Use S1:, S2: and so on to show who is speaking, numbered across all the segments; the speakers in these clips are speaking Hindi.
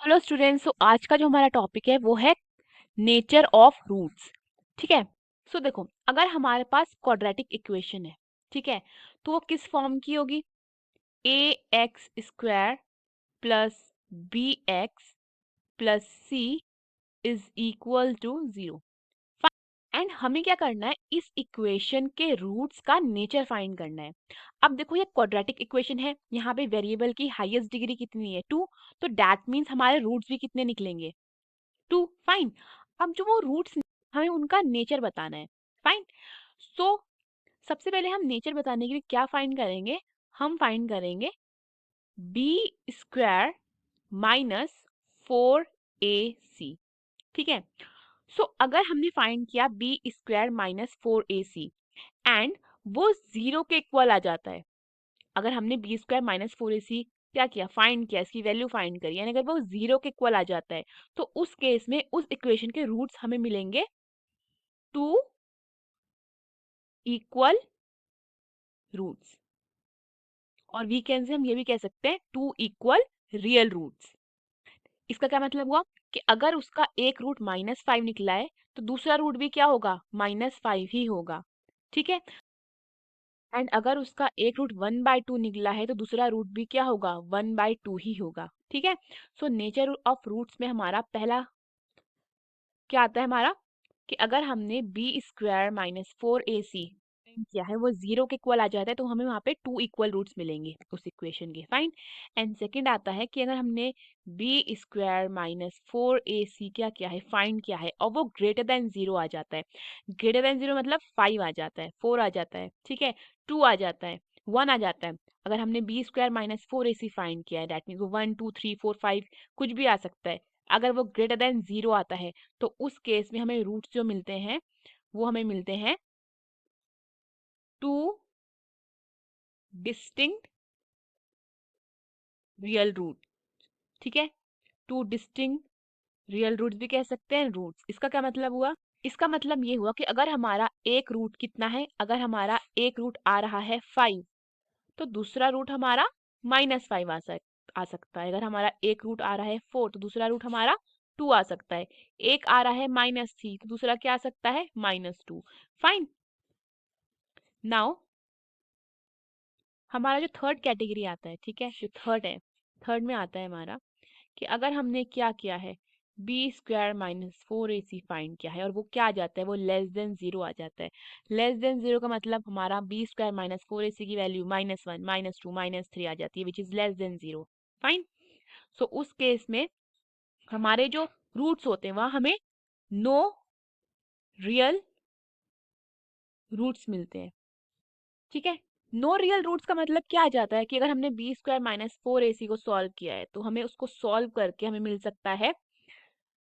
S1: हेलो स्टूडेंट्स, तो आज का जो हमारा टॉपिक है वो है नेचर ऑफ रूट्स। ठीक है। सो देखो, अगर हमारे पास क्वाड्रेटिक इक्वेशन है, ठीक है, तो वो किस फॉर्म की होगी? A X square plus B X plus C is equal to 0। And हमें क्या करना है, इस इक्वेशन के रूट्स का नेचर फाइंड करना है। अब देखो, ये क्वाड्रेटिक इक्वेशन है, यहाँ पे वेरिएबल की हाईएस्ट डिग्री कितनी है? 2। तो दैट मीन्स हमारे रूट्स भी कितने निकलेंगे? 2। फाइन। अब जो वो रूट्स, हमें उनका नेचर बताना है। फाइन। सो सबसे पहले हम नेचर बताने के लिए क्या फाइंड करेंगे? हम फाइंड करेंगे बी स्क्वायर माइनस 4ac। ठीक है। सो अगर हमने फाइंड किया B square minus 4ac and वो जीरो के इक्वल आ जाता है, अगर हमने बी स्क्वायर माइनस 4ac क्या किया, फाइंड किया, इसकी वैल्यू फाइंड करी, यानी अगर वो जीरो के इक्वल आ जाता है तो उस केस में उस इक्वेशन के रूट्स हमें मिलेंगे 2 इक्वल रूट्स, और वीकेंड से हम ये भी कह सकते हैं 2 इक्वल रियल रूट्स। इसका क्या मतलब हुआ कि अगर उसका एक रूट -5 निकला है तो दूसरा रूट भी क्या होगा? -5 ही होगा। ठीक है। एंड अगर उसका एक रूट 1/2 निकला है तो दूसरा रूट भी क्या होगा? 1/2 ही होगा। ठीक है। सो नेचर ऑफ रूट्स में हमारा पहला क्या आता है हमारा, कि अगर हमने बी स्क्वायर माइनस 4ac किया है, वो जीरो के इक्वल आ जाता है, तो हमें वहां पे 2 इक्वल रूट्स मिलेंगे उस इक्वेशन के। फाइन। एंड सेकंड आता है कि अगर हमने बी स्क्वायर माइनस 4ac क्या किया है, फाइंड किया है, और वो ग्रेटर देन जीरो आ जाता है। ग्रेटर देन जीरो मतलब 5 आ जाता है, 4 आ जाता है, ठीक है, 2 आ जाता है, 1 आ जाता है। अगर हमने B square minus 4ac find किया है, दैट मीन्स वो 1 2 3 4 5 कुछ भी आ सकता है। अगर वो ग्रेटर देन जीरो आता है तो उस केस में हमें रूट्स जो मिलते हैं वो हमें मिलते हैं 2 डिस्टिंक्ट रियल रूट। ठीक है। 2 डिस्टिंक्ट रियल रूट्स भी कह सकते हैं रूट्स। इसका क्या मतलब हुआ? इसका मतलब ये हुआ कि अगर हमारा एक रूट कितना है, अगर हमारा एक रूट आ रहा है 5, तो दूसरा रूट हमारा -5 आ सकता है। अगर हमारा एक रूट आ रहा है 4 तो दूसरा रूट हमारा 2 आ सकता है। एक आ रहा है -3 तो दूसरा क्या आ सकता है? -2। फाइन। नाउ हमारा जो थर्ड कैटेगरी आता है, ठीक है, जो थर्ड है, थर्ड में आता है हमारा कि अगर हमने क्या किया है, B square minus 4ac find किया है और वो क्या आ जाता है? वो लेस देन जीरो आ जाता है। लेस देन जीरो का मतलब हमारा बी स्क्वायर माइनस 4ac की वैल्यू -1 -2 -3 आ जाती है, which is less than zero. Fine. So उस केस में हमारे जो रूट्स होते हैं वहां हमें नो रियल रूट्स मिलते हैं। ठीक है। नो रियल रूट्स का मतलब क्या आ जाता है कि अगर हमने बी स्क्वायर माइनस 4ac को सॉल्व किया है तो हमें उसको सॉल्व करके हमें मिल सकता है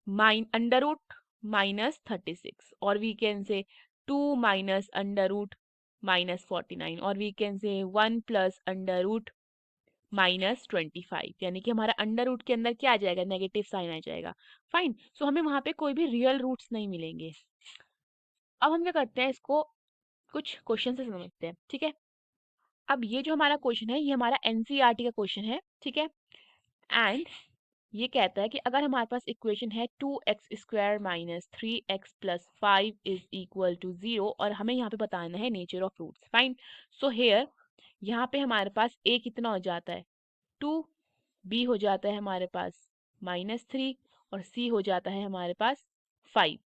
S1: -√-36, और वी कैन से 2 माइनस √-49, और वी कैन से 1 प्लस √-25, यानी कि हमारा अंडर रूट के अंदर क्या आ जाएगा? नेगेटिव साइन आ जाएगा। फाइन। सो हमें वहां पे कोई भी रियल रूट्स नहीं मिलेंगे। अब हम क्या करते हैं, इसको कुछ क्वेश्चन से समझते हैं। ठीक है। अब ये जो हमारा क्वेश्चन है, ये हमारा एनसीईआरटी का क्वेश्चन है। ठीक है। एंड ये कहता है कि अगर हमारे पास इक्वेशन है 2x² minus 3x plus 5 is equal to 0, और हमें यहाँ पे बताना है nature of roots. Fine. So here यहाँ पे हमारे पास a कितना हो जाता है? 2, b हो जाता है हमारे पास -3, और c हो जाता है हमारे पास 5।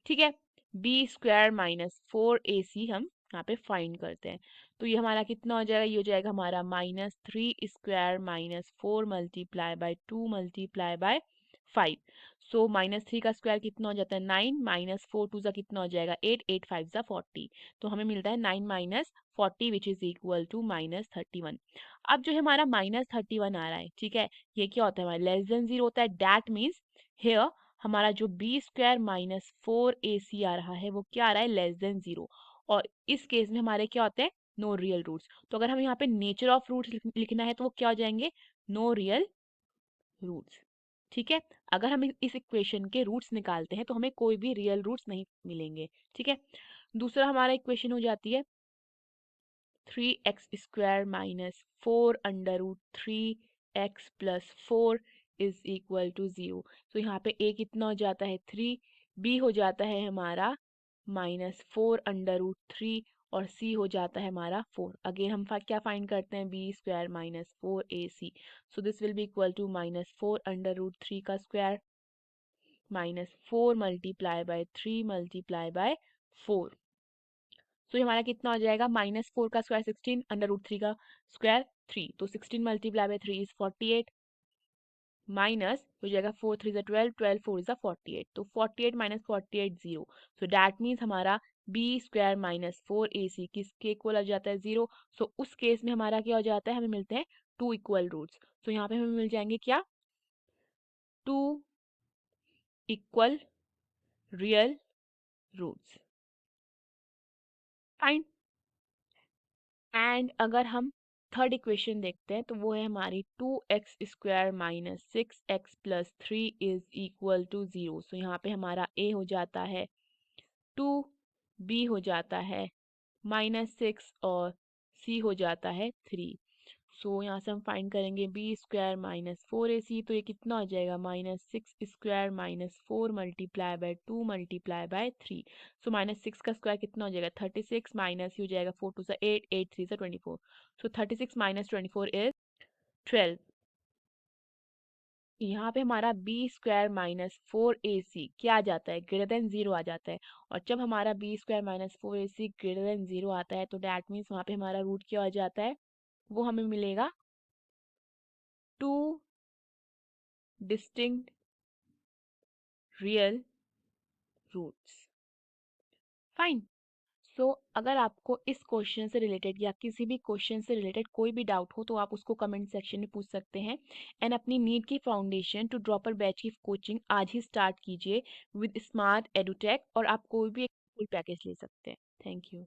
S1: ठीक है। बी स्क्वायर माइनस 4ac हम यहाँ पे फाइंड करते हैं, तो ये हमारा कितना हो जाएगा? ये हो जाएगा हमारा -3² minus 4 multiply bye 2 multiply by 5। सो -3 का स्क्वायर कितना हो जाता है? 9, -4 2 ज़ा कितना हो जाएगा? 8, 8 5 ज़ा 40। तो हमें मिलता है 9 minus 40 which is equal to -31। अब जो है हमारा -31 आ रहा है, ठीक है, ये क्या होता है? हमारा लेस देन जीरो होता है। दैट मीन्स हेयर हमारा जो बी स्क्वायर माइनस 4ac आ रहा है वो क्या आ रहा है? Less than zero. और इस केस में हमारे क्या होते हैं? No real roots. तो अगर हमें यहाँ पे नेचर ऑफ रूट्स लिखना है तो वो क्या हो जाएंगे? No real roots. ठीक है। अगर हम इस इक्वेशन के रूट्स निकालते हैं तो हमें कोई भी रियल रूट्स नहीं मिलेंगे। ठीक है। दूसरा हमारा इक्वेशन हो जाती है 3x² minus 4 under root 3x plus 4 is equal to 0। तो यहाँ पे a कितना हो जाता है 3, b हो जाता है हमारा -4√3 और c हो जाता है हमारा 4। अगेन हम क्या फाइंड करते हैं, b² -4ac। So this will be equal to -4√3 का square -4 multiply by 3 multiply by 4। तो ये हमारा कितना हो जाएगा, -4 का स्क्वायर 16, √3 का स्क्वायर 3, तो 16 मल्टीप्लाई बाय 3 इज 48, माइनस हो जाएगा 4 3 ज़ा 12, 12 4 इज़ 48, तो 48 माइनस 48 0। सो दैट मीन्स हमारा b² -4ac किसके इक्वल आ जाता है 0। सो उस केस में हमारा क्या हो जाता है, हमें मिलते हैं 2 इक्वल रूट्स। तो यहाँ पे हमें मिल जाएंगे क्या, 2 equal real roots. Fine. And अगर हम थर्ड इक्वेशन देखते हैं तो वो है हमारी 2x² -6x + 3 is equal to 0। सो यहाँ पे हमारा a हो जाता है 2, b हो जाता है -6 और c हो जाता है 3। सो यहाँ से हम फाइंड करेंगे b² -4ac, तो ये कितना हो जाएगा, -6² -4 मल्टीप्लाई बाय 2 मल्टीप्लाई बाय 3। सो -6 का स्क्वायर कितना हो जाएगा 36, माइनस ही हो जाएगा 4 2 8, 8 3 24। सो 36 - 24 इज 12। यहाँ पे हमारा b² -4ac क्या आ जाता है, ग्रेटर देन 0 आ जाता है। और जब हमारा b² -4ac ग्रेटर देन 0 आता है तो डैट मीन्स वहाँ पे हमारा रूट क्या आ जाता है, वो हमें मिलेगा 2 डिस्टिंक्ट रियल रूट्स। फाइन। सो अगर आपको इस क्वेश्चन से रिलेटेड या किसी भी क्वेश्चन से रिलेटेड कोई भी डाउट हो तो आप उसको कमेंट सेक्शन में पूछ सकते हैं। एंड अपनी नीट की फाउंडेशन टू ड्रॉपर बैच की कोचिंग आज ही स्टार्ट कीजिए विद स्मार्ट एडुटेक, और आप कोई भी एक फुल पैकेज ले सकते हैं। Thank you.